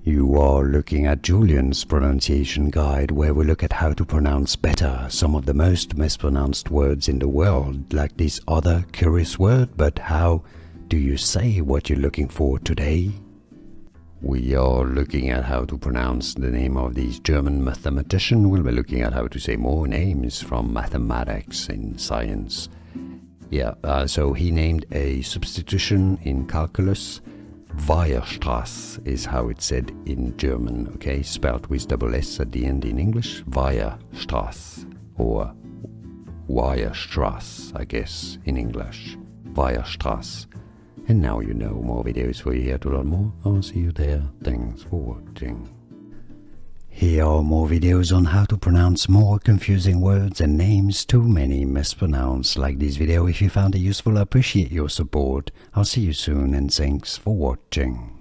You are looking at Julian's pronunciation guide, where we look at how to pronounce better some of the most mispronounced words in the world, like this other curious word. But how do you say what you're looking for today? We are looking at how to pronounce the name of this German mathematician. We'll be looking at how to say more names from mathematics and science. So he named a substitution in calculus. Weierstraß is how it's said in German, okay? Spelled with double S at the end in English. Weierstraß, or Weierstraß, I guess, in English. Weierstraß. And now you know. More videos for you here to learn more. I'll see you there. Thanks for watching. Here are more videos on how to pronounce more confusing words and names too many mispronounced. Like this video if you found it useful. I appreciate your support. I'll see you soon and thanks for watching.